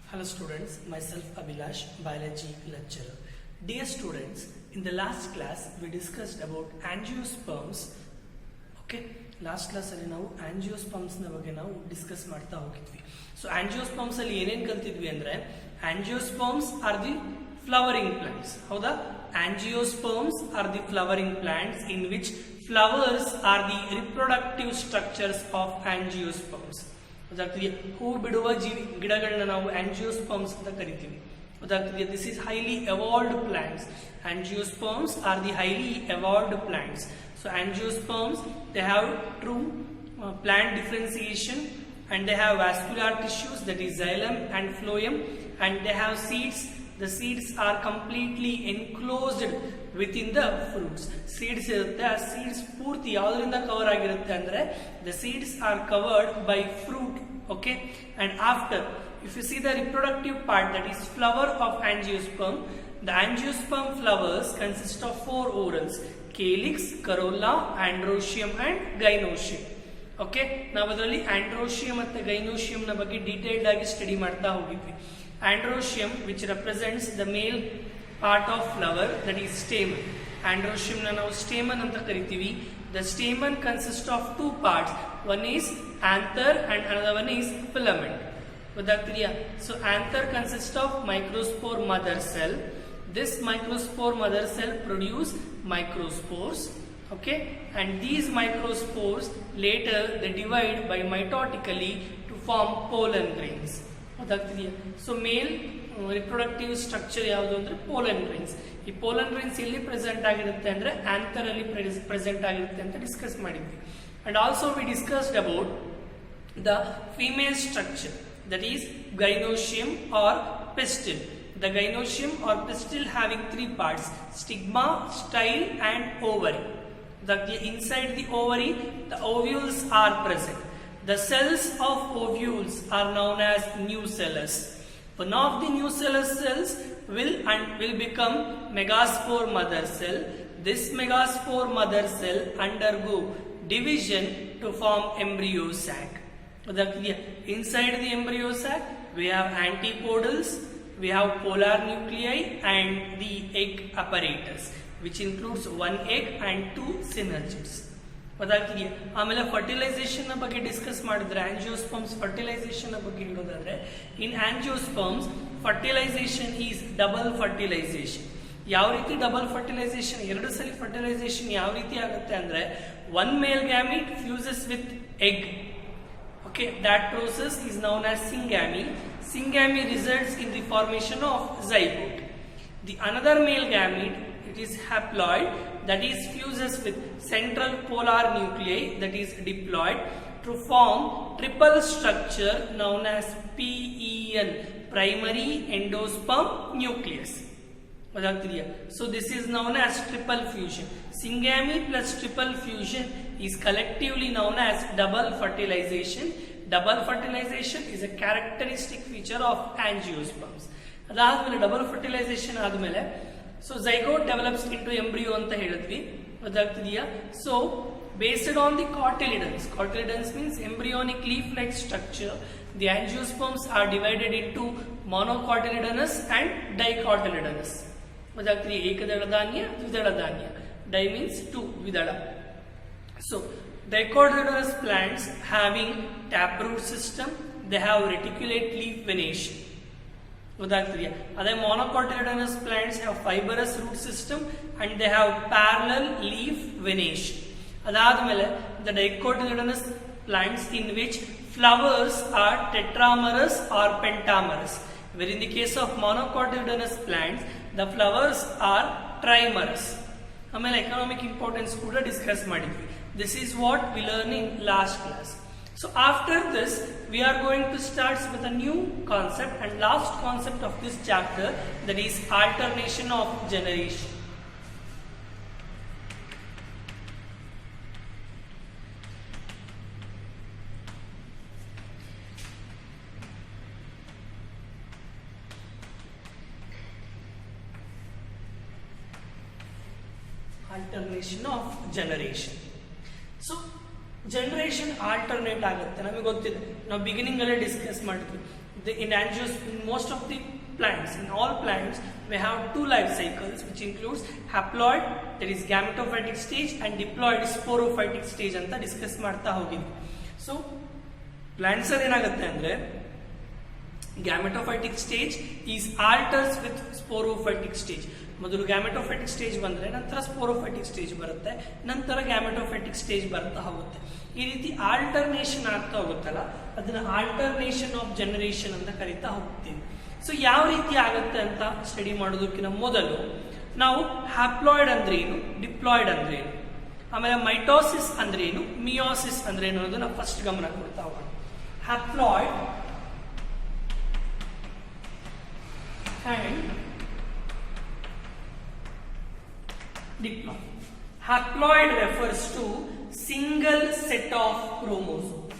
Hello students, myself Abhilash, biology lecturer. Dear students, in the last class we discussed about angiosperms. Okay, last class ಅಲ್ಲಿ ನಾವು angiosperms ನ ಬಗ್ಗೆ ನಾವು discuss ಮಾಡ್ತಾ ಹೋಗಿದ್ವಿ. So angiosperms ಅಲ್ಲಿ ಏನೇನ್ ಕಲ್ತಿದ್ವಿ ಅಂದ್ರೆ angiosperms are the flowering plants. ಹೌದಾ? Angiosperms are the flowering plants in which flowers are the reproductive structures of angiosperms. ಉದಾಹರಣೆಗೆ ಹೂ ಬಿಡುವ ಗಿಡಗಳನ್ನ ನಾವು angiosperms ಅಂತ ಕರಿತೀವಿ. ಉದಾಹರಣೆಗೆ this is highly evolved plants. Angiosperms are the highly evolved plants. So angiosperms, they have true plant differentiation and they have vascular tissues, that is xylem and phloem, and they have seeds. The seeds are completely enclosed within the fruits. Seeds irutte, ಆ seeds ಪೂರ್ತಿ ಯಾವುದರಿಂದ cover ಆಗಿರುತ್ತೆ ಅಂದ್ರೆ the seeds are covered by fruit. Okay, and after, if you see the reproductive part, that is flower of angiosperm, the angiosperm flowers consist of 4 orals: calyx, corolla, androecium and gynoecium. Okay, ನಾವು ಅದರಲ್ಲಿ androecium ಮತ್ತೆ gynoecium ನ ಬಗ್ಗೆ detailed ಆಗಿ study ಮಾಡ್ತಾ ಹೋಗಿದ್ವಿ. Androecium, which represents the male part of flower, that is stamen. Androecium na ನಾವು stamen ಅಂತ ಕರಿತೀವಿ. The stamen consists of 2 parts. One is anther and another one is filament. So anther consists of microspore mother cell. This microspore mother cell produce microspores. Okay, and these microspores later they divide by mitotically to form pollen grains. So male reproductive structure ಯಾವುದು ಅಂದ್ರೆ pollen grains. ಈ pollen grains ಎಲ್ಲಿ present ಆಗಿರುತ್ತೆ ಅಂದ್ರೆ anther ಅಲ್ಲಿ present ಆಗಿರುತ್ತೆ ಅಂತ discuss ಮಾಡಿದ್ವಿ. And also we discussed about the female structure, that is gynoecium or pistil. The gynoecium or pistil having 3 parts: stigma, style and ovary. Inside the ovary the ovules are present. The cells of ovules are known as nucellus. One of the nucellus cells will become megaspore mother cell. This megaspore mother cell undergo division to form embryo sac. Inside the embryo sac we have antipodals, we have polar nuclei and the egg apparatus, which includes 1 egg and 2 synergids. ಆಮೇಲೆ fertilization ಬಗ್ಗೆ discuss ಮಾಡಿದ್ರೆ angiosperms fertilization ಬಗ್ಗೆ ಹೇಳೋದಾದ್ರೆ in angiosperms fertilization is double fertilization. ಯಾವ ರೀತಿ double fertilisation, 2 ಸಲ fertilisation ಯಾವ ರೀತಿ ಆಗುತ್ತೆ ಅಂದ್ರೆ one male gamete fuses with egg. Okay, that process is known as syngamy. Syngamy results in the formation of zygote. The another male gamete, it is haploid, that is fuses with central polar nuclei, that is diploid, to form triple structure known as PEN, primary endosperm nucleus. So this is known as triple fusion. Syngamy plus triple fusion is collectively known as double fertilization. Double fertilization is a characteristic feature of angiosperms. ಅದಾದ್ಮೇಲೆ double fertilisation ಆದ್ಮೇಲೆ so zygote develops into embryo ಅಂತ ಹೇಳಿದ್ವಿ. ಗೊತ್ತಾಗ್ತಿದೆಯಾ? So based on the cotyledons, cotyledons means embryonic leaf-like structure, the angiosperms are divided into monocotyledonous and dicotyledonous. ಗೊತ್ತಾಗ್ತಿದೆಯಾ? ಏಕದಳ ಧಾನ್ಯ, ದ್ವಿದಳ ಧಾನ್ಯ. Di means 2, ದ್ವಿದಳ. So dicotyledonous plants having taproot system, they have reticulate leaf venation. ಗೊತ್ತಾಗ್ತಿದೆಯಾ? ಅದೇ monocotyledonous plants have fibrous root system and they have parallel leaf venation. ಅದಾದ್ಮೇಲೆ the dicotyledonous plants in which flowers are tetramerous or pentamerous, where in the case of monocotyledonous plants the flowers are trimerous. ಆಮೇಲೆ economic importance ಕೂಡ discuss ಮಾಡಿದ್ವಿ. This is what we learned in last class. So after this we are going to start with a new concept and last concept of this chapter, that is alternation of generation. Alternation of generation. So generation alternate ಆಗುತ್ತೆ. ನಮಗೆ ಗೊತ್ತಿದೆ, ನಾವು beginning ಅಲ್ಲೇ discuss ಮಾಡಿದ್ವಿ. in most of the plants, in all plants, we have two life cycles, which includes haploid, that is gametophytic stage, and diploid sporophytic stage ಅಂತ discuss ಮಾಡ್ತಾ ಹೋಗಿದ್ವಿ. So plants ಅಲ್ಲಿ ಏನಾಗುತ್ತೆ ಅಂದ್ರೆ gametophytic stage is alters with sporophytic stage. ಮೊದಲು gametophytic stage ಬಂದ್ರೆ ನಂತರ sporophytic stage ಬರುತ್ತೆ, ನಂತರ gametophytic stage ಬರ್ತಾ ಹೋಗುತ್ತೆ. ಈ ರೀತಿ ಆಲ್ಟರ್ನೇಷನ್ ಆಗ್ತಾ ಹೋಗುತ್ತಲ್ಲ, ಅದನ್ನ ಆಲ್ಟರ್ನೇಷನ್ ಆಫ್ ಜನರೇಷನ್ ಅಂತ ಕರಿತಾ ಹೋಗ್ತೀವಿ. ಸೊ ಯಾವ ರೀತಿ ಆಗುತ್ತೆ ಅಂತ ಸ್ಟಡಿ ಮಾಡೋದಕ್ಕಿಂತ ಮೊದಲು ನಾವು ಹ್ಯಾಪ್ಲಾಯ್ಡ್ ಅಂದ್ರೆ ಏನು, ಡಿಪ್ಲಾಯ್ಡ್ ಅಂದ್ರೆ ಏನು, ಆಮೇಲೆ ಮೈಟೋಸಿಸ್ ಅಂದ್ರೆ ಏನು, ಮಿಯೋಸಿಸ್ ಅಂದ್ರೆ ಏನು ಅನ್ನೋದನ್ನ ಫಸ್ಟ್ ಗಮನ ಕೊಡ್ತಾ ಹೋಗೋಣ. Haploid and diploid. Haploid refers to single set of chromosomes.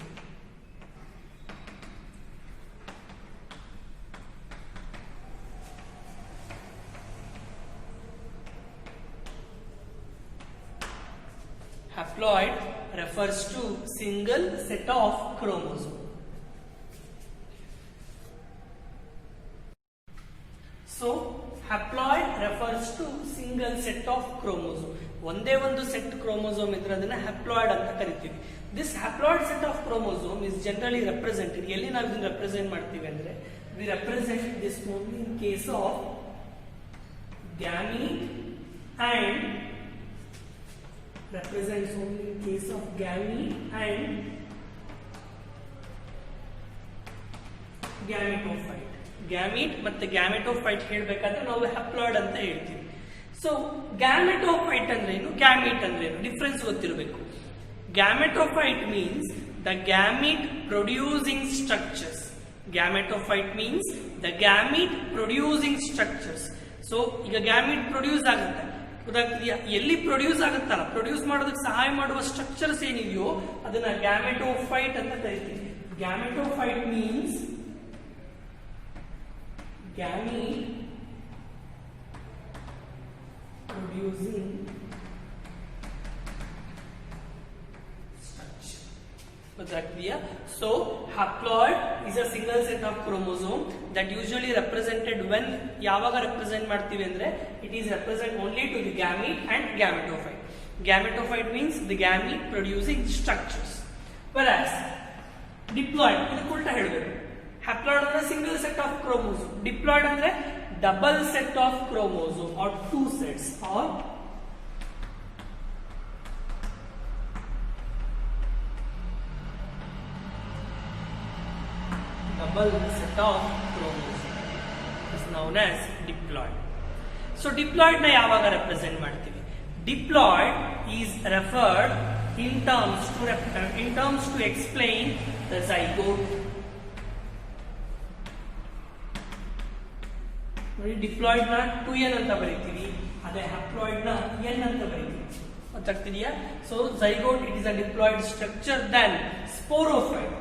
Haploid refers to single set of chromosomes. So haploid refers to single set of chromosome. ಒಂದೇ ಒಂದು ಸೆಟ್ ಕ್ರೋಮೋಸೋಮ್ ಇದ್ರೆ ಅದನ್ನ ಹ್ಯಾಪ್ಲಾಯ್ಡ್ ಅಂತ ಕರಿತೀವಿ. This haploid set of chromosome is generally represented, ಎಲ್ಲಿ ನಾವು ಇದನ್ನ represent ಮಾಡ್ತೀವಿ ಅಂದ್ರೆ we represent this only in case of gamete and represents only in case of gamete and gametophyte. Gamete ಮತ್ತೆ ಗ್ಯಾಮೆಟೋಫೈಟ್ ಹೇಳ್ಬೇಕಾದ್ರೆ ನಾವು ಹ್ಯಾಪ್ಲಾಯ್ಡ್ ಅಂತ ಹೇಳ್ತೀವಿ. ಸೊ ಗ್ಯಾಮೆಟೋಫೈಟ್ ಅಂದ್ರೆ ಏನು, ಗ್ಯಾಮೀಟ್ ಅಂದ್ರೆ ಏನು, ಡಿಫರೆನ್ಸ್ ಗೊತ್ತಿರಬೇಕು. Gametophyte means the gamete producing structures. Gametophyte means the gamete producing structures. So ಈಗ ಗ್ಯಾಮೀಟ್ ಪ್ರೊಡ್ಯೂಸ್ ಆಗುತ್ತೆ, ಎಲ್ಲಿ ಪ್ರೊಡ್ಯೂಸ್ ಆಗುತ್ತಲ್ಲ, ಪ್ರೊಡ್ಯೂಸ್ ಮಾಡೋದಕ್ಕೆ ಸಹಾಯ ಮಾಡುವ ಸ್ಟ್ರಕ್ಚರ್ಸ್ ಏನಿದೆಯೋ ಅದನ್ನ ಗ್ಯಾಮೆಟೋಫೈಟ್ ಅಂತ ಕರಿತೀವಿ. Gametophyte means gamete producing structure. Was that clear? So haploid is a single set of chromosome that usually represented when yavaga represent ಮಾಡ್ತೀವಿ ಅಂದ್ರೆ it is represent only to the gamete and gametophyte. Gametophyte means the gamete producing structures, whereas diploid ಇದಕ್ಕೆ ಉಲ್ಟಾ ಹೇಳಬೇಕು. Haploid ಅಂದ್ರೆ single set of chromosome, diploid ಅಂದ್ರೆ double set of chromosome or two sets or double set of chromosome is known as diploid. So diploid ನ ಯಾವಾಗ represent ಮಾಡ್ತೀವಿ? Diploid is referred in terms to explain the zygote. Diploid ನ 2n ಅಂತ ಬರೀತೀವಿ, ಅದೇ haploid ನ n ಅಂತ ಬರೀತೀವಿ. ಗೊತ್ತಾಗ್ತಿದೆಯಾ? So zygote it is a diploid structure than sporophyte.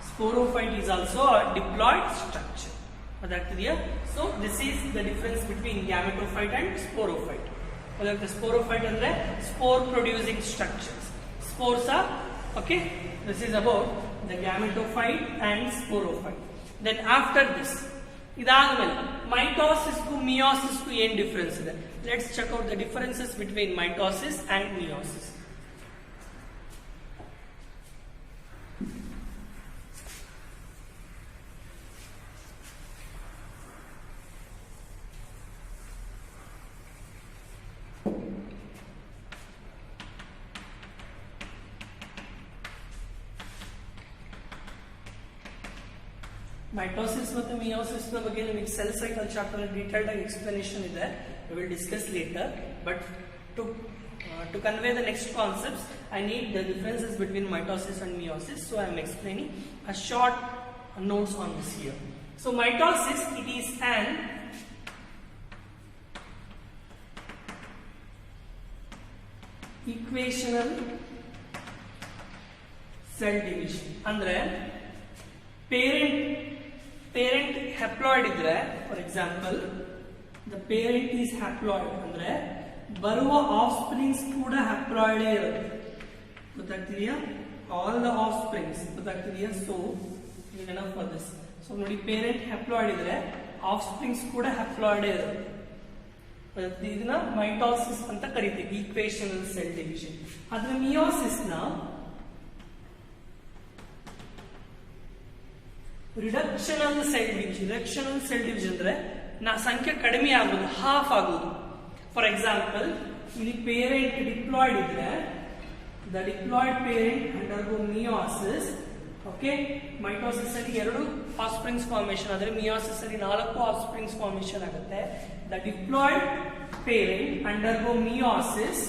Sporophyte is also a diploid structure. ಗೊತ್ತಾಗ್ತಿದೆಯಾ? So this is the difference between gametophyte and sporophyte. the sporophyte ಅಂದ್ರೆ spore producing structures. Spores are okay. This is about the gametophyte and sporophyte. Then after this, ಇದಾದ್ಮೇಲೆ mitosis ಗೂ meiosis ಗೂ ಏನ್ difference ಇದೆ? Let's check out the differences between mitosis and meiosis. Mitosis ಮತ್ತು meiosis ನ ಬಗ್ಗೆ ನಿಮಗೆ ಸೆಲ್ ಸೈಕಲ್ ಚಾಪ್ಟರ್ ಡೀಟೇಲ್ಡ್ ಆಗಿ ಎಕ್ಸ್ಪ್ಲನೇಷನ್ ಇದೆ. We will discuss later, but to convey the next concepts I need the differences between mitosis and meiosis, so I am explaining a short notes on this here. So mitosis, it is an equational cell division. ಅಂದ್ರೆ parent haploid ಇದ್ರೆ, for example the parent is haploid ಅಂದ್ರೆ ಬರುವ of springs ಕೂಡ haploid ಇರುತ್ತೆ. ಗೊತ್ತಾಗ್ತಿದೆಯಾ? all the offsprings. So enough for this. So ನೋಡಿ parent haploid ಇದ್ರೆ offsprings ಕೂಡ haploid ಇರುತ್ತೆ. ಇದನ್ನ ಮೈಟೋಸಿಸ್ ಅಂತ ಕರಿತೀವಿ, ಈಕ್ವೇಷನಲ್ ಸೆಲ್ ಡಿವಿಷನ್. ಆದ್ರೆ ಮಿಯೋಸಿಸ್ ನ reductional cell division. Reductional cell division ಅಂದ್ರೆ ಸಂಖ್ಯೆ ಕಡಿಮೆ ಆಗೋದು, ಹಾಫ್ ಆಗೋದು. ಫಾರ್ ಎಕ್ಸಾಂಪಲ್, ಇಲ್ಲಿ ಪೇರೆಂಟ್ ಡಿಪ್ಲಾಯ್ಡ್ ಇದ್ರೆ the diploid parent undergo meiosis. Okay, mitosis ಅಲ್ಲಿ 2 ಆಫ್ಸ್ಪ್ರಿಂಗ್ಸ್ ಫಾರ್ಮೇಶನ್ ಆದ್ರೆ ಮಿಯೋಸಿಸ್ ಅಲ್ಲಿ 4 ಆಫ್ಸ್ಪ್ರಿಂಗ್ಸ್ ಫಾರ್ಮೇಶನ್ ಆಗುತ್ತೆ. The diploid parent undergo meiosis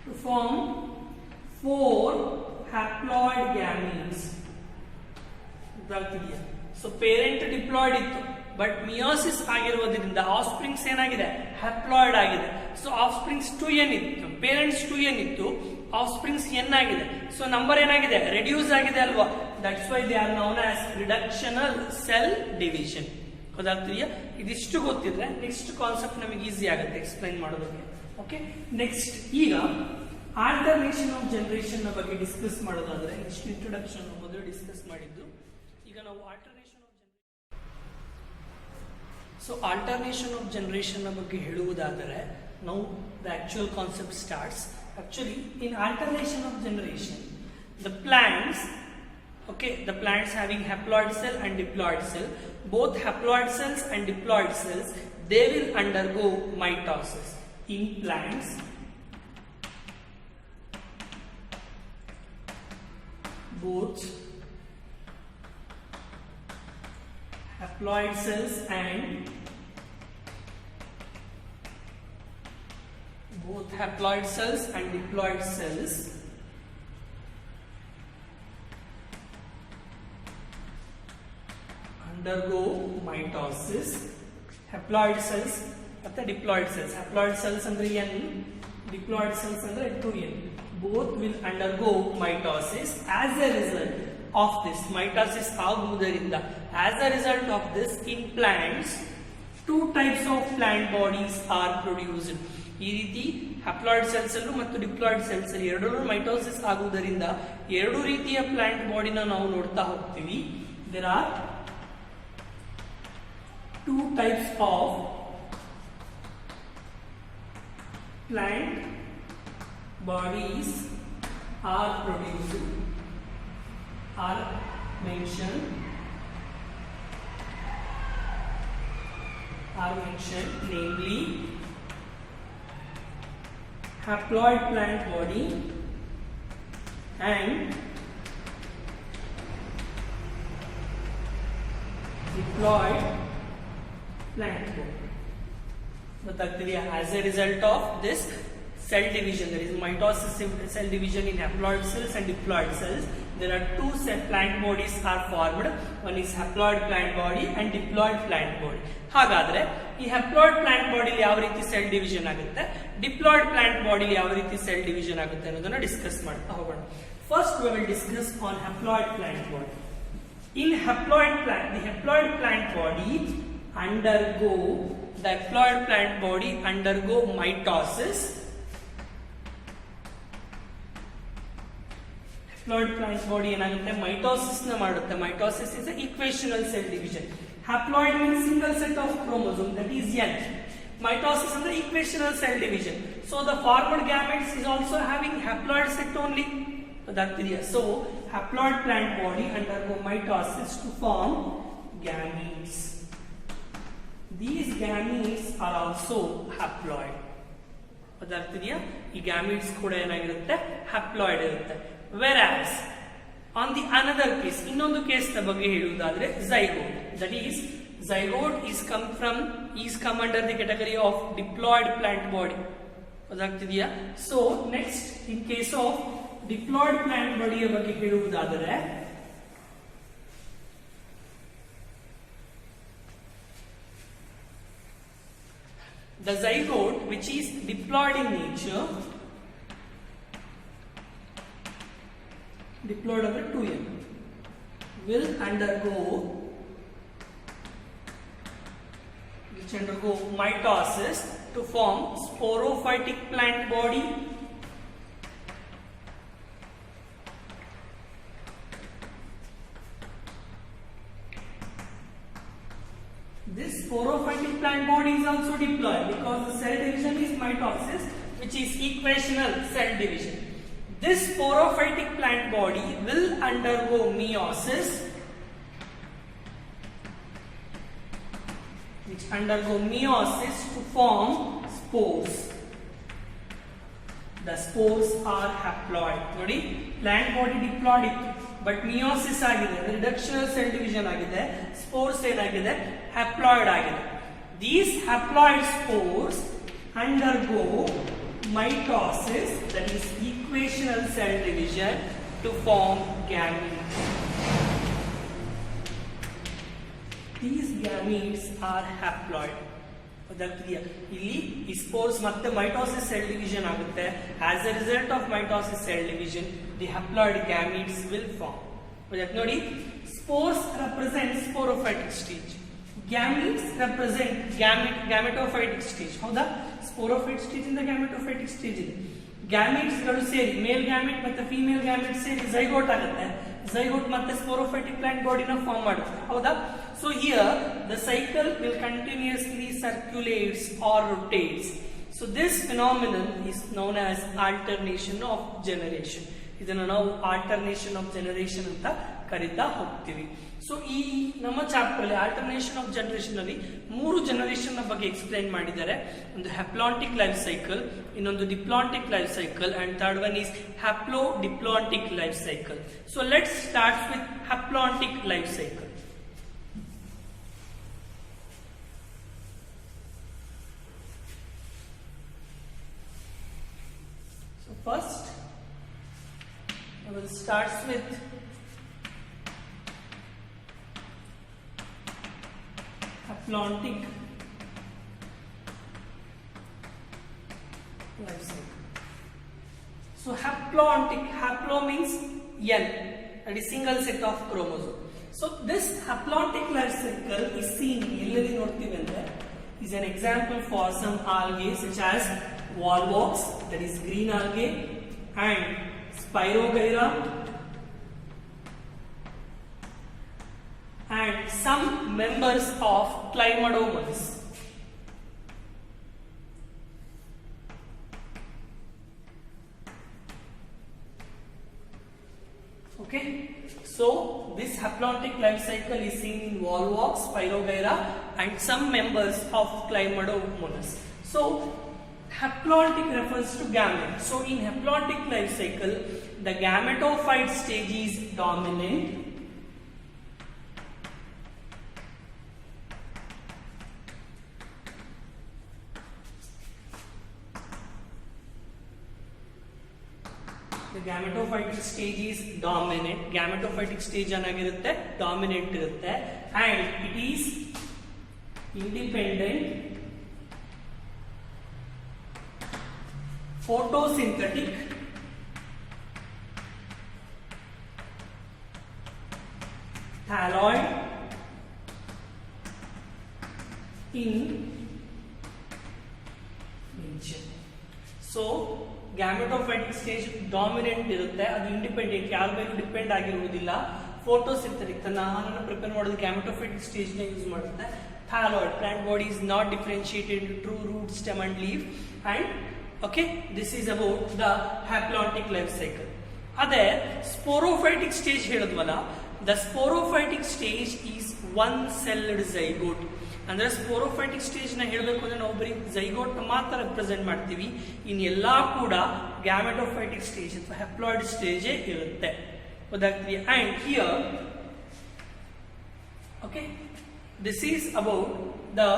to form 4 haploid gametes. So parent diploid ಇತ್ತು, ಬಟ್ ಮಿಯೋಸಿಸ್ ಆಗಿರುವುದರಿಂದ offsprings ಏನಾಗಿದೆ, haploid ಆಗಿದೆ. ಸೊ ಆಫ್ಸ್ಪ್ರಿಂಗ್ಸ್ 2n ಇತ್ತು, ಪೇರೆಂಟ್ಸ್ 2n ಇತ್ತು, ಆಫ್ಸ್ಪ್ರಿಂಗ್ಸ್ n ಆಗಿದೆ. ಸೊ ನಂಬರ್ ಏನಾಗಿದೆ, ರೆಡ್ಯೂಸ್ ಆಗಿದೆ ಅಲ್ವಾ. That's why they are known as reductional cell division. ಗೊತ್ತಾಗ್ತಿದೆಯಾ? ಇದಿಷ್ಟು ಗೊತ್ತಿದ್ರೆ ನೆಕ್ಸ್ಟ್ ಕಾನ್ಸೆಪ್ಟ್ ನಮಗೆ ಈಸಿ ಆಗುತ್ತೆ ಎಕ್ಸ್ಪ್ಲೈನ್ ಮಾಡೋದಕ್ಕೆ. ಓಕೆ, ನೆಕ್ಸ್ಟ್ ಈಗ ಆಲ್ಟರ್ನೇಷನ್ ಆಫ್ ಜನರೇಷನ್ ನ ಬಗ್ಗೆ ಡಿಸ್ಕಸ್ ಮಾಡೋದಾದ್ರೆ, ನೆಕ್ಸ್ಟ್ ಇಂಟ್ರೊಡಕ್ಷನ್ ಮೊದಲು ಡಿಸ್ಕಸ್ ಮಾಡಿದ್ದು. ಈಗ ನಾವು alternation of alternation of generation ನ ಬಗ್ಗೆ ಹೇಳುವುದಾದರೆ, ನಾವು the actual concept starts. Actually, in alternation of generation, the plants having haploid cell and diploid cell, both haploid cells and diploid cells, they will undergo mitosis. In plants, both haploid cells and diploid cells undergo mitosis. Haploid cells ಮತ್ತೆ diploid cells. Haploid cells ಅಂದ್ರೆ n, diploid cells ಅಂದ್ರೆ 2n. Both will undergo mitosis. As a result of this, mitosis ಆಗುವುದರಿಂದ, as a result of this, in plants 2 types of plant bodies are produced. ಈ ರೀತಿ haploid cells ಅಲ್ಲೂ ಮತ್ತು diploid cells ಅಲ್ಲಿ ಎರಡರಲ್ಲೂ mitosis ಆಗುವುದರಿಂದ 2 ರೀತಿಯ ಪ್ಲಾಂಟ್ ಬಾಡಿನ ನಾವು ನೋಡ್ತಾ ಹೋಗ್ತೀವಿ. There are 2 types of plant bodies are produced, are mentioned, namely haploid plant body and diploid plant body. As a result of this cell division, there is mitosis cell division in haploid cells and diploid cells. There are 2 plant bodies are formed. One is haploid plant body and diploid plant body. ಹಾಗಾದ್ರೆ ಈ haploid plant body ಯಾವ ರೀತಿ cell division ಆಗುತ್ತೆ, diploid plant body ಯಾವ ರೀತಿ cell division ಆಗುತ್ತೆ ಅನ್ನೋದನ್ನ discuss ಮಾಡ್ತಾ ಹೋಗೋಣ. First we will discuss on haploid plant body. In haploid plant, the haploid plant body undergo mitosis. Haploid plant body ಏನಾಗುತ್ತೆ, ಮೈಟೋಸಿಸ್ ನ ಮಾಡುತ್ತೆ. Mitosis is an equational cell division. Haploid means single set of chromosome, that is N. Mitosis ಅಂದ್ರೆ equational cell division. So the formed gametes is also having haploid set only. So haploid plant body undergo mitosis to form gametes. These gametes are also haploid. ಈ gametes ಕೂಡ ಏನಾಗಿರುತ್ತೆ, haploid ಇರುತ್ತೆ. Whereas on the another case, ಇನ್ನೊಂದು case ನ ಬಗ್ಗೆ ಹೇಳುವುದಾದ್ರೆ zygote. That is, zygote is come under the category of diploid plant body. ಗೊತ್ತಾಗ್ತಿದೆಯಾ? So next, in case of diploid plant body ಯ ಬಗ್ಗೆ ಹೇಳುವುದಾದರೆ, the zygote which is diploid in nature, diploid under 2n, will undergo mitosis to form sporophytic plant body this sporophytic plant body is also diploid because the cell division is mitosis, which is equational cell division. This sporophytic plant body will undergo meiosis, to form spores. The spores are haploid. Nodi, plant body diploid ittu, but meiosis agide, reductional cell division agide, spores enagide, haploid agide. These haploid spores undergo mitosis, that is equational cell division, to form gametes. These gametes are haploid. ಇಲ್ಲಿ ಈ spores ಮತ್ತೆ mitosis cell division ಆಗುತ್ತೆ. As a result of mitosis cell division the haploid gametes will form. ನೋಡಿ, spores represent sporophytic stage, gametes represent gametophytic stage. ಹೌದಾ? Sporophyte stage ಇಂದ gametophytic stage ಇದೆ. Gametes ಗಳು ಸೇರಿ ಮೇಲ್ ಗ್ಯಾಮೆಟ್ ಮತ್ತೆ female gamete ಸೇರಿ zygote ಆಗುತ್ತೆ. ಝೈಗೋಟ್ ಮತ್ತೆ ಸ್ಪೋರೋಫೈಟಿಕ್ ಪ್ಲಾಂಟ್ ಬಾಡಿನ ಫಾರ್ಮ್ ಮಾಡುತ್ತೆ. ಹೌದಾ? So here the cycle will continuously circulates or rotates. So this phenomenon is known as alternation of generation. ಇದನ್ನ ನಾವು alternation of generation ಅಂತ ಕರೀತಾ ಹೋಗ್ತೀವಿ. ಸೊ ಈ ನಮ್ಮ ಚಾಪ್ಟರ್ ಅಲ್ಲಿ ಆಲ್ಟರ್ನೇಷನ್ ಆಫ್ ಜನರೇಷನ್ ಅಲ್ಲಿ 3 ಜನರೇಷನ್ ನ ಬಗ್ಗೆ ಎಕ್ಸ್ಪ್ಲೈನ್ ಮಾಡಿದ್ದಾರೆ. ಒಂದು ಹ್ಯಾಪ್ಲಾಂಟಿಕ್ ಲೈಫ್ ಸೈಕಲ್, ಇನ್ನೊಂದು diplontic life cycle, and third one is haplodiplontic life cycle. So let's start with haplontic life cycle. First, I will start with haplotic life cycle. So haplotic, haplo means N, that is single set of chromosome. So this haplotic life cycle is seen is an example for some algae such as Volvox, that is green algae, and Spirogyra, and some members of Climadomonas. Okay, so this haplotic life cycle is seen in Volvox, Spirogyra, and some members of Climadomonas. So haplotic refers to gamete. So in haplotic life cycle, the gametophyte stage is dominant. The gametophytic stage is dominant. Gametophytic stage anagirutte, dominant irutte, and it is independent photosynthetic thalloid in nature. So gametophytic stage dominant ಇರುತ್ತೆ, ಅದು independent, ಯಾರ ಮೇಲೂ depend ಆಗಿರುವುದಿಲ್ಲ. Photosynthetic, ತನ್ನ ಆಹಾರನ prepare ಮಾಡೋದು gametophytic stage ನ use ಮಾಡುತ್ತೆ. Thalloid, plant body is not differentiated into true root, stem and leaf. And okay, this is about the haplotic life cycle. Ade sporophytic stage ಹೇಳಿದ್ವಲ್ಲ, the sporophytic stage is one celled zygote. ಅಂದ್ರೆ sporophytic stage ನ ಹೇಳಬೇಕು ಅಂದ್ರೆ ನಾವು ಬರೀ zygote ಮಾತ್ರ represent ಮಾಡ್ತೀವಿ, in ಎಲ್ಲಾ ಕೂಡ ಗ್ಯಾಮೆಟೋಫೈಟಿಕ್ ಸ್ಟೇಜ್ ಅಥವಾ ಹ್ಯಾಪ್ಲಾಯ್ಡ್ ಸ್ಟೇಜ್ ಇರುತ್ತೆ. ಗೊತ್ತಾಗ್ತೀವಿ? And here okay, this is about the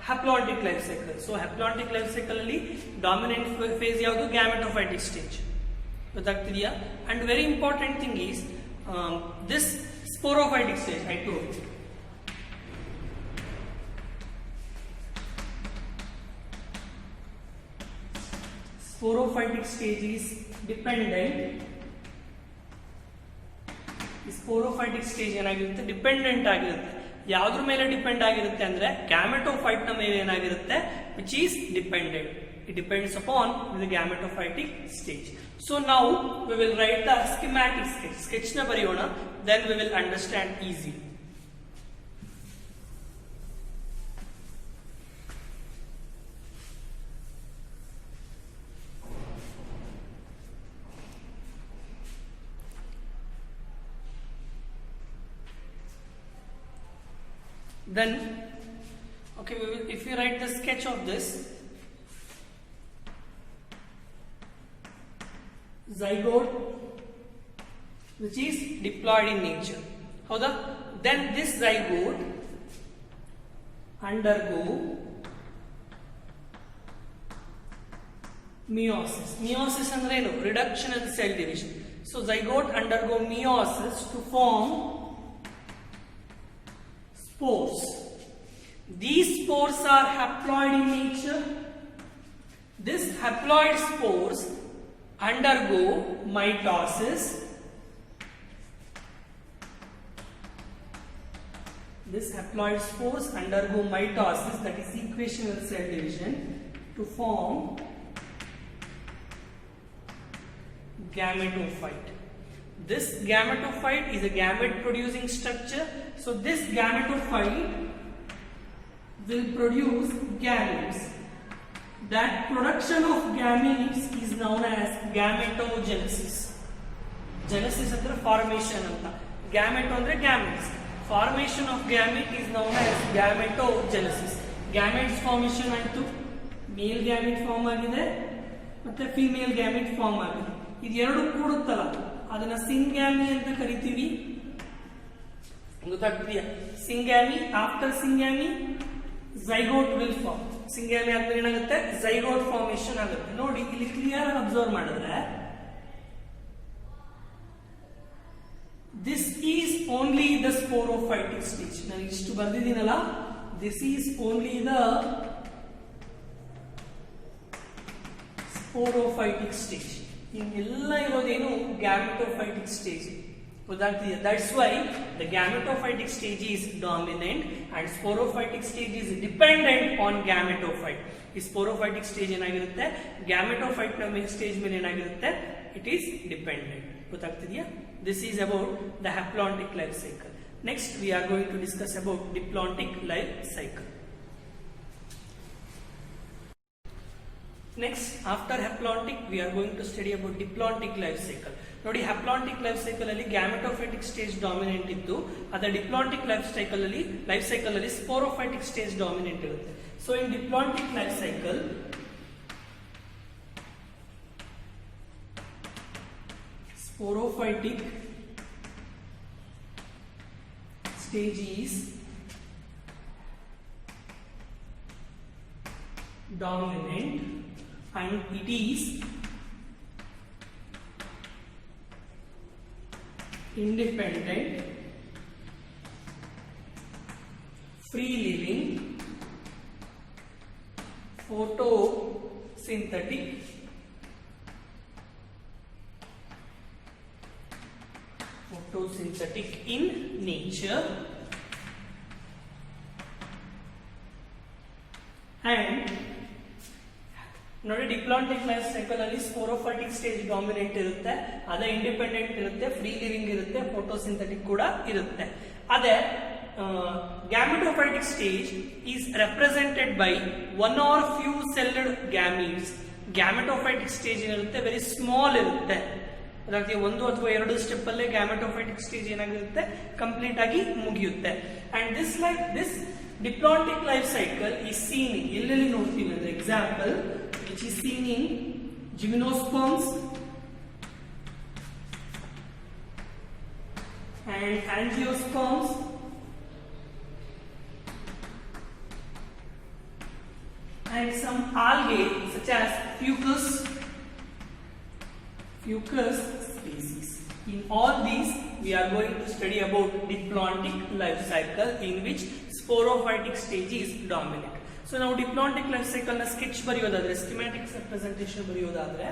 haplotic life cycle. So haplotic life cycle ಅಲ್ಲಿ ಡಾಮಿನೆಂಟ್ ಫೇಸ್ ಯಾವುದು? Gametophytic stage. ಗೊತ್ತಾಗ್ತಿದೆಯಾ? And very important thing is this sporophytic stage. I told sporophytic stage is dependent. Sporophytic stage ಏನಾಗಿರುತ್ತೆ? Dependent ಆಗಿರುತ್ತೆ. ಯಾವ್ದ್ರ ಮೇಲೆ depend ಆಗಿರುತ್ತೆ ಅಂದ್ರೆ gametophyte ನ ಮೇಲೆ ಏನಾಗಿರುತ್ತೆ? Which is dependent. It depends upon the gametophytic stage. So ನಾವು we will write the schematic sketch. Sketch ನ ಬರೆಯೋಣ, then we will understand easy. Then okay, if we write the sketch of this, zygote which is diploid in nature, howda? Then this zygote undergo meiosis. Meiosis ಅಂದ್ರೆ ಏನು? Reduction in cell division. So zygote undergo meiosis to form spores. These spores are haploid in nature. This haploid spores undergo mitosis. This haploid spores undergo mitosis, that is sequential cell division, to form gametophyte. This gametophyte is a gamete producing structure. So this gametophyte will produce gametes. That production of gametes is known as gametogenesis. Genesis ಅಂದ್ರೆ formation ಅಂತ, gamete ಅಂದ್ರೆ gametes. Formation of gamete is known as gametogenesis. Gametes formation ಆಯ್ತು, ಮೇಲ್ gamete form ಆಗಿದೆ ಮತ್ತೆ female gamete form ಆಗಿದೆ. ಇದೆರಡು ಕೂಡುತ್ತಲ್ಲ ಅದನ್ನ syngamy ಅಂತ ಕರಿತೀವಿ. ಗೊತ್ತಾಗ್ತಿದೆಯಾ? Syngamy. After syngamy zygote will form. Syngamy ಆದ್ಮೇಲೆ ಏನಾಗುತ್ತೆ? zygote ಫಾರ್ಮೇಶನ್ ಆಗುತ್ತೆ. ನೋಡಿ ಇಲ್ಲಿ ಕ್ಲಿಯರ್ ಆಗಿ ಅಬ್ಸರ್ವ್ ಮಾಡಿದ್ರೆ this is only the sporophytic stage. ನಾನು ಇಷ್ಟು ಬರ್ದಿದ್ದೀನಲ್ಲ, this is only the sporophytic stage. ಹಿಂಗೆಲ್ಲ ಇರೋದೇನು? gametophytic stage. ಗೊತ್ತಾಗ್ತಿದೆಯಾ? That's why the gametophytic stage is dominant and sporophytic stage is dependent on gametophyte. ಈ sporophytic stage ಏನಾಗಿರುತ್ತೆ? gametophyte ನ stage ಮೇಲೆ ಏನಾಗಿರುತ್ತೆ? It is dependent. ಗೊತ್ತಾಗ್ತಿದೆಯಾ? This is about the haplontic life cycle. Next we are going to discuss about diplontic life cycle. Next, after haplontic we are going to study about diplontic life cycle. ನೋಡಿ, haplontic life cycle ಅಲ್ಲಿ gametophytic stage dominant ಇದ್ದು, ಅದೇ diplontic life cycle ಅಲ್ಲಿ sporophytic stage dominant ಇರುತ್ತೆ. So in diplontic life cycle sporophytic stage is dominant and it is independent, free living, photosynthetic, in nature, and ನೋಡಿ, diplontic life cycle ಅಲ್ಲಿ sporophytic stage dominant ಇರುತ್ತೆ, ಅದೇ independent ಇರುತ್ತೆ, free living ಇರುತ್ತೆ, photosynthetic ಕೂಡ ಇರುತ್ತೆ. ಅದೇ gametophytic stage is represented by one or few celled gametes. gametophytic stage ಏನಿರುತ್ತೆ ವೆರಿ ಸ್ಮಾಲ್ ಇರುತ್ತೆ. ಅದಕ್ಕೆ ಒಂದು ಅಥವಾ ಎರಡು ಸ್ಟೆಪ್ ಅಲ್ಲೇ gametophytic stage ಏನಾಗಿರುತ್ತೆ ಕಂಪ್ಲೀಟ್ ಆಗಿ ಮುಗಿಯುತ್ತೆ. And this diplontic life cycle is seen ಎಲ್ಲೆಲ್ಲಿ ನೋಡ್ತೀವಿ ಅಂದ್ರೆ example which is seen in gymnosperms and angiosperms and some algae such as fucus species. In all these we are going to study about diplontic life cycle in which sporophytic stage is dominant. So now diplontic life cycle na sketch bariyodadre, schematic representation bariyodadre,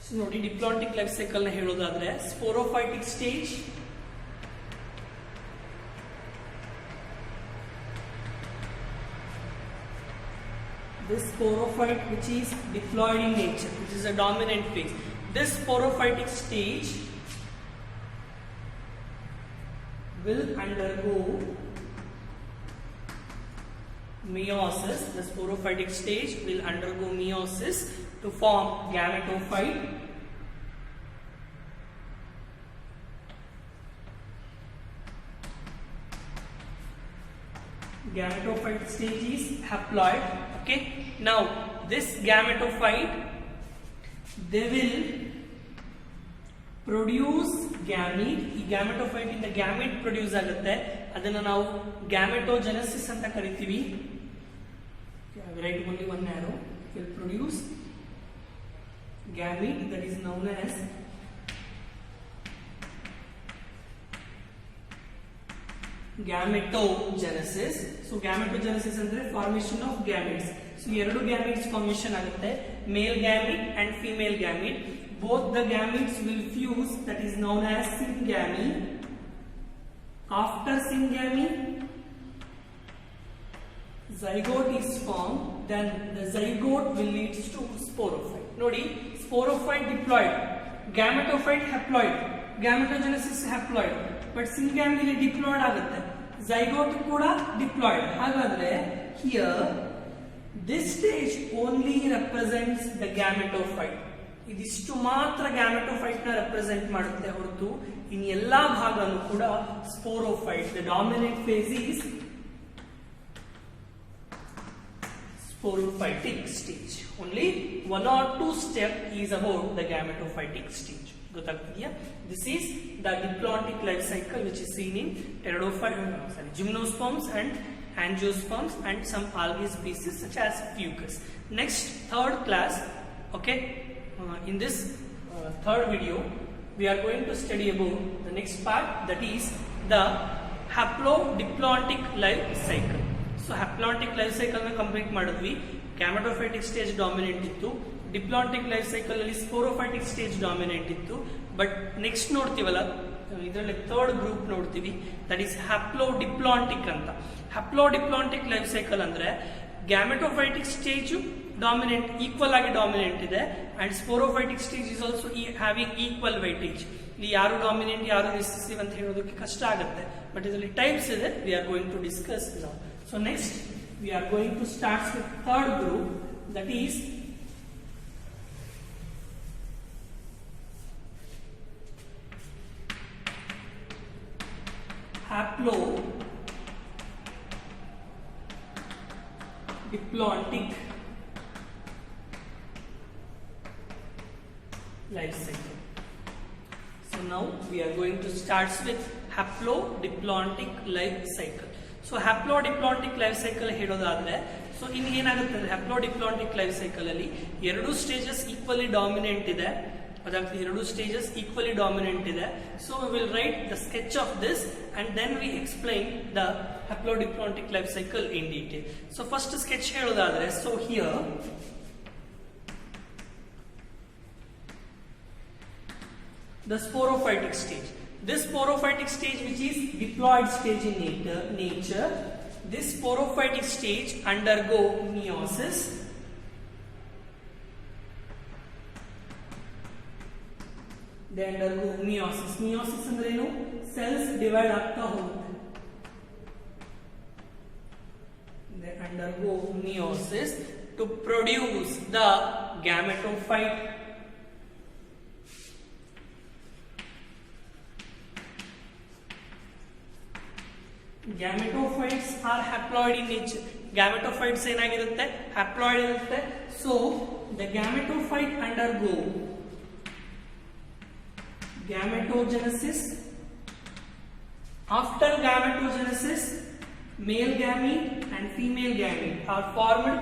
so ನೋಡಿ diplontic life cycle na ಹೇಳೋದಾದ್ರೆ sporophytic stage, this sporophyte which is diploid in nature, which is a dominant phase. This sporophytic stage will undergo meiosis. The sporophytic stage will undergo meiosis to form gametophyte Gametophyte stage is haploid. Okay, now this gametophyte, they will produce gamete. ಈ gametophyte ಇಂದ gamete produce ಆಗುತ್ತೆ, ಅದನ್ನ ನಾವು gametogenesis ಅಂತ ಕರಿತೀವಿ. I will write only one arrow. Will produce gamete, that is known as gametogenesis. So gametogenesis ಅಂದ್ರೆ formation of gametes. So ಎರಡು gametes formation ಆಗುತ್ತೆ, male gamete and female gamete. Both the gametes will fuse, that is known as syngamy. After syngamy, zygote is formed. Then the zygote will lead to sporophyte. Nodi, sporophyte diploid, gametophyte haploid, gametogenesis haploid, but syngamy ಇಲ್ಲಿ diploid ಆಗುತ್ತೆ, zygote ಕೂಡ diploid. ಹಾಗಾದ್ರೆ here this stage only represents the gametophyte. ಇದಿಷ್ಟು ಮಾತ್ರ gametophyte ನ represent ಮಾಡುತ್ತೆ ಹೊರತು ಇನ್ ಎಲ್ಲಾ ಭಾಗನೂ ಕೂಡ sporophyte. The dominant phase is sporophytic stage. Only one or two step is about the gametophytic stage. ಗೊತ್ತಾಗ್ತಿದೆಯಾ? This is the diplontic life cycle which is seen in gymnosperms and angiosperms and some algae species such as fucus. Next, third class. Okay, in this third video we are going to study about the next part, that is the haplodiplontic life cycle. So haplontic life cycle na complete ಮಾಡಿದ್ವಿ. Gametophytic stage dominant ಇತ್ತು, diplontic life cycle ಅಲ್ಲಿ sporophytic stage dominant ಇತ್ತು. But next ನೋಡ್ತೀವಲ್ಲ, ಇದರಲ್ಲಿ third group ನೋಡ್ತೀವಿ, that is haplodiplontic ಅಂತ. haplodiplontic life cycle ಅಂದ್ರೆ ಗ್ಯಾಮೆಟೋಫೈಟಿಕ್ stage dominant, equal ಆಗಿ dominant ಇದೆ, and sporophytic stage is also having equal weightage. ಇಲ್ಲಿ ಯಾರು ಡಾಮಿನೆಂಟ್ ಯಾರು ರಿಸೆಸಿವ್ ಅಂತ ಹೇಳೋದಕ್ಕೆ ಕಷ್ಟ ಆಗುತ್ತೆ, ಬಟ್ ಇದರಲ್ಲಿ ಟೈಪ್ಸ್ ಇದೆ, we are going to discuss now. So next we are going to start with third group, that is haplodiplontic life cycle. So now we are going to start with haplodiplontic life cycle. So haplodiplontic life cycle ಹೇಳೋದಾದ್ರೆ, so ಇನ್ನು ಏನಾಗುತ್ತೆ ಅಂದ್ರೆ ಹ್ಯಾಪ್ಲೋಡಿಪ್ಲಾಂಟಿಕ್ life cycle ಅಲ್ಲಿ ಎರಡು stages equally dominant ಇದೆ, ಅದಾಗ್ತದೆ ಎರಡು stages equally dominant ಇದೆ. So we will write the sketch of this and then we explain the haplodiplontic life cycle in detail. So first sketch ಹೇಳೋದಾದ್ರೆ, so here the sporophytic stage. This sporophytic stage, which is diploid stage in nature, this sporophytic stage undergo meiosis. They undergo meiosis. Meiosis ಅಂದ್ರೆ ಏನು? Cells divide ಆಗ್ತಾ ಹೋಗುತ್ತೆ. They undergo meiosis to produce the gametophyte. Gametophytes are haploid in nature. Gametophytes ಏನಾಗಿರುತ್ತೆ? Haploid ಇರುತ್ತೆ. So the gametophyte undergo gametogenesis. After gametogenesis, male gamete and female gamete are formed.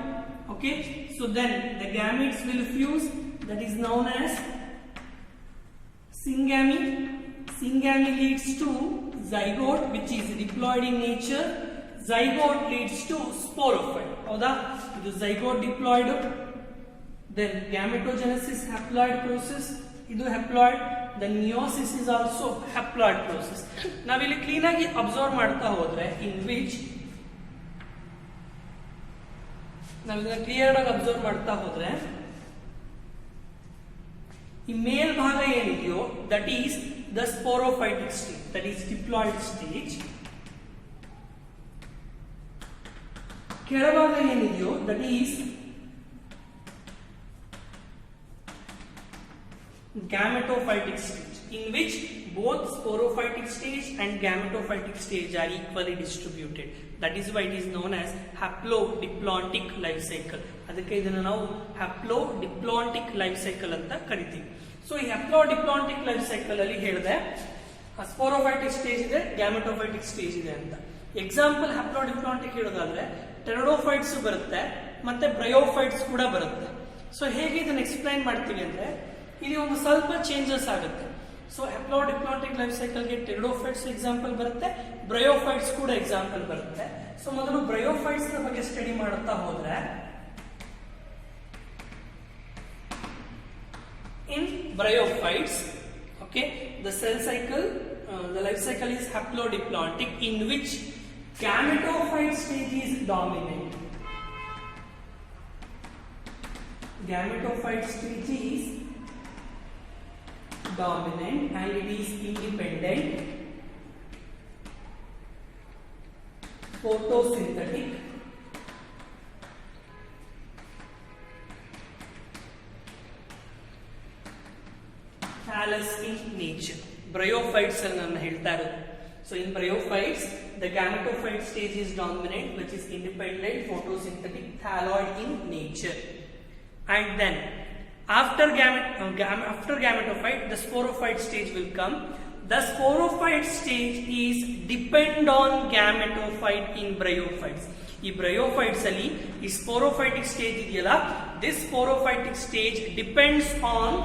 Okay, so then the gametes will fuse, that is known as syngamy. Syngamy leads to zygote, which is diploid in nature. Zygote leads to sporophyte. ಹೌದಾ? ಇದು zygote diploid. Then gametogenesis haploid process. ಇದು haploid. Then meiosis is also haploid process. ನಾವಿಲ್ಲಿ clean ಆಗಿ observe ಮಾಡ್ತಾ ಹೋದ್ರೆ, in which ನಾವಿದನ್ನ clear ಆಗಿ observe ಮಾಡ್ತಾ ಹೋದ್ರೆ, ಈ ಮೇಲ್ ಭಾಗ ಏನಿದೆಯೋ that is the sporophytic stage, that is diploid stage. ಕೆಳಭಾಗ ಏನಿದೆಯೋ that is gametophytic stage. in which both sporophytic stage and gametophytic stage are equally distributed. That is why it is known as haplodiplontic life cycle. ಅದಕ್ಕೆ ಇದನ್ನು ನಾವು haplodiplontic life cycle ಅಂತ ಕರಿತೀವಿ. So ಈ haplodiplontic life cycle ಅಲ್ಲಿ ಹೇಳಿದೆ sporophytic stage ಇದೆ, ಗ್ಯಾಮೆಟೋಫೈಟಿಕ್ stage ಇದೆ ಅಂತ. ಎಕ್ಸಾಂಪಲ್ haplodiplontic ಹೇಳೋದಾದ್ರೆ ಟೆರಡೋಫೈಟ್ಸ್ ಬರುತ್ತೆ ಮತ್ತೆ ಬ್ರಯೋಫೈಟ್ಸ್ ಕೂಡ ಬರುತ್ತೆ. ಸೊ ಹೇಗೆ ಇದನ್ನ ಎಕ್ಸ್ಪ್ಲೈನ್ ಮಾಡ್ತೀವಿ ಅಂದ್ರೆ ಇಲ್ಲಿ ಒಂದು ಸ್ವಲ್ಪ ಚೇಂಜಸ್ ಆಗುತ್ತೆ. ಸೊ haplodiplontic ಲೈಫ್ ಸೈಕಲ್ಗೆ ಟೆರಡೋಫೈಟ್ಸ್ ಎಕ್ಸಾಂಪಲ್ ಬರುತ್ತೆ, ಬ್ರಯೋಫೈಟ್ಸ್ ಕೂಡ ಎಕ್ಸಾಂಪಲ್ ಬರುತ್ತೆ. ಸೊ ಮೊದಲು ಬ್ರಯೋಫೈಟ್ಸ್ ನ ಬಗ್ಗೆ ಸ್ಟಡಿ ಮಾಡುತ್ತಾ ಹೋದ್ರೆ in bryophytes, okay, the cell cycle, the life cycle is haplodiplontic in which gametophyte stage is dominant. Gametophyte stage is dominant and it is independent, photosynthetic, thallus in nature. Bryophytes ಅನ್ನನ್ನು ಹೇಳ್ತಾ ಇರೋದು. So in bryophytes the gametophyte stage is dominant, which is independent, photosynthetic, thalloid in nature. And then after gametophyte the sporophyte stage will come. The sporophyte stage is depend on gametophyte in bryophytes. ಈ bryophytes ಅಲ್ಲಿ ಈ sporophytic stage ಇದೆಯಲ್ಲ, this sporophytic stage depends on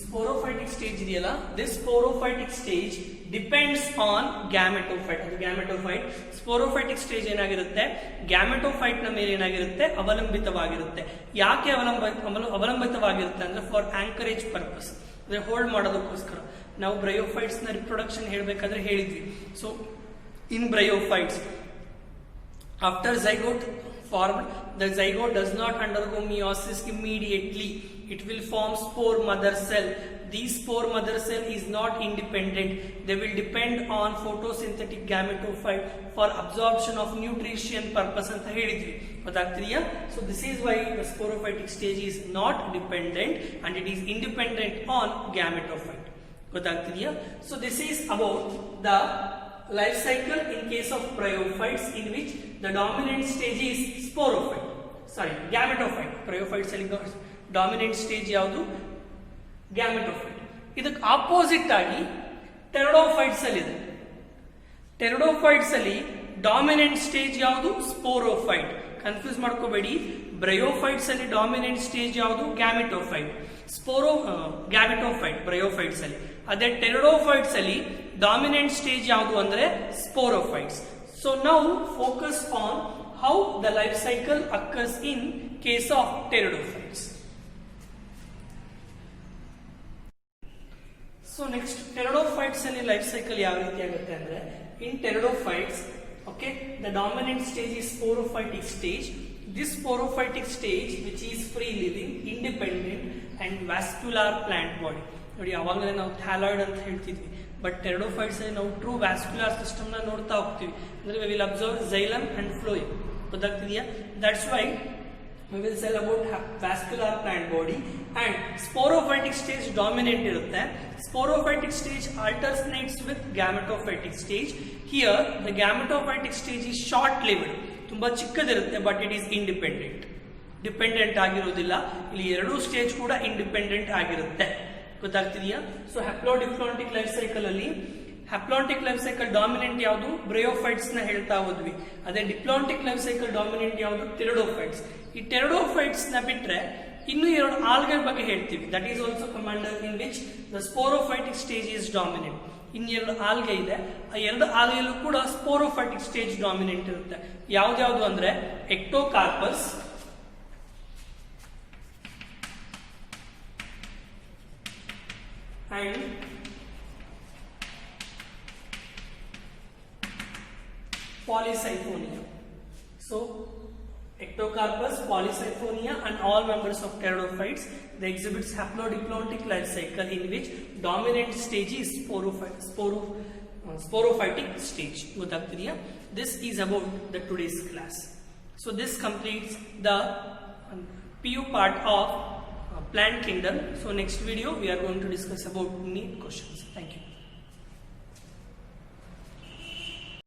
sporophytic stage ಇದೆಯಲ್ಲ, this sporophytic stage depends on gametophyte. ಅದು gametophyte. sporophytic stage ಏನಾಗಿರುತ್ತೆ, gametophyte ನ ಮೇಲೆ ಏನಾಗಿರುತ್ತೆ, ಅವಲಂಬಿತವಾಗಿರುತ್ತೆ. ಯಾಕೆ ಅವಲಂಬಿತವಾಗಿರುತ್ತೆ ಅಂದ್ರೆ ಫಾರ್ ಆಂಕರೇಜ್ ಪರ್ಪಸ್, ಅಂದ್ರೆ ಹೋಲ್ಡ್ ಮಾಡೋದಕ್ಕೋಸ್ಕರ. ನಾವು ಬ್ರಯೋಫೈಟ್ಸ್ ನ ರಿಪ್ರೊಡಕ್ಷನ್ ಹೇಳಬೇಕಾದ್ರೆ ಹೇಳಿದ್ವಿ. So in bryophytes after zygote formed, the zygote does not undergo meiosis immediately. It will form spore mother cell. This spore mother cell is not independent. They will depend on photosynthetic gametophyte for absorption of nutrition purpose ಅಂತ ಹೇಳಿದ್ವಿ. ಗೊತ್ತಾಗ್ತಿದೆಯಾ? So this is why the sporophytic stage is not dependent and it is independent on gametophyte. ಗೊತ್ತಾಗ್ತಿದೆಯಾ? So this is about the life cycle in case of bryophytes in which the dominant stage is sporophyte. Sorry, gametophyte. Bryophytes ಅಲ್ಲಿ dominant stage ಯಾವುದು, gametophyte. ಇದಕ್ಕೆ opposite ಆಗಿ pteridophytes ಅಲ್ಲಿ ಇದೆ. Pteridophytes ಅಲ್ಲಿ dominant stage ಯಾವುದು, sporophyte. Confuse ಮಾಡ್ಕೋಬೇಡಿ. Bryophytes ಅಲ್ಲಿ ಡಾಮಿನೆಂಟ್ ಸ್ಟೇಜ್ ಯಾವುದು, ಗ್ಯಾಮೆಟೋಫೈಟ್. ಗ್ಯಾಮೆಟೋಫೈಟ್ ಬ್ರಯೋಫೈಟ್ಸ್ ಅಲ್ಲಿ. ಅದೇ ಟೆರಡೋಫೈಟ್ಸ್ ಅಲ್ಲಿ ಡಾಮಿನೆಂಟ್ ಸ್ಟೇಜ್ ಯಾವುದು ಅಂದ್ರೆ sporophytes. So now focus on how the life cycle occurs in case of pteridophytes. So next pteridophytes ಅಲ್ಲಿ ಲೈಫ್ ಸೈಕಲ್ ಯಾವ ರೀತಿ ಆಗುತ್ತೆ ಅಂದ್ರೆ, in pteridophytes, okay, the dominant stage is sporophytic stage. This sporophytic stage which is free living, independent and vascular plant body. ನೋಡಿ, ಅವಾಗಲೇ ನಾವು ಥ್ಯಾಲಾಯ್ಡ್ ಅಂತ ಹೇಳ್ತಿದ್ವಿ, but pteridophytes ಅಲ್ಲಿ ನಾವು ಟ್ರೂ ವ್ಯಾಸ್ಕ್ಯುಲಾರ್ ಸಿಸ್ಟಮ್ ನ ನೋಡ್ತಾ ಹೋಗ್ತೀವಿ. ಅಂದ್ರೆ we will observe xylem and phloem. ಗೊತ್ತಾಗ್ತಿದೆಯಾ? That's why we will say about vascular plant body. And sporophytic stage dominant irutte. Sporophytic stage alternates with gametophytic stage. Here the gametophytic stage is short lived, ತುಂಬಾ ಚಿಕ್ಕದಿರುತ್ತೆ, but it is independent. Dependent ಆಗಿರೋದಿಲ್ಲ. ಇಲ್ಲಿ ಎರಡೂ stage ಕೂಡ independent ಆಗಿರುತ್ತೆ. ಗೊತ್ತಾಗ್ತಿದೆಯಾ? So haplodiplontic life cycle ಅಲ್ಲಿ haplontic life cycle dominant ಯಾವುದು, bryophytes ನ ಹೇಳ್ತಾ ಹೋದ್ವಿ. ಅದೇ ಡಿಪ್ಲಾಂಟಿಕ್ ಲೈಫ್ ಸೈಕಲ್ ಡಾಮಿನೆಂಟ್ ಯಾವುದು, ಟೆರಡೋಫೈಟ್ಸ್. ಈ ಟೆರಡೋಫೈಟ್ಸ್ ನ ಬಿಟ್ರೆ ಇನ್ನು ಎರಡು ಆಲ್ಗೆ ಬಗ್ಗೆ ಹೇಳ್ತೀವಿ. That is also commander in which the sporophytic stage is dominant. ಇನ್ನೆರಡು ಆಲ್ಗೆ ಇದೆ, ಆ ಎರಡು ಆಲ್ಗೆಲ್ಲೂ ಕೂಡ ಸ್ಪೋರೋಫೈಟಿಕ್ ಸ್ಟೇಜ್ ಡಾಮಿನೆಂಟ್ ಇರುತ್ತೆ. ಯಾವ್ದ್ಯಾವ್ದು ಅಂದ್ರೆ ಎಕ್ಟೋಕಾರ್ಪಸ್, and Polycyphonia. So Ectocarpus, Polysiphonia and all members of pteridophytes. They exhibits haplodiplomatic life cycle in which dominant stage is sporophytic stage. This is about the today's class. So this completes the PU part of plant kingdom. So next video we are going to discuss about NEET questions. Thank you.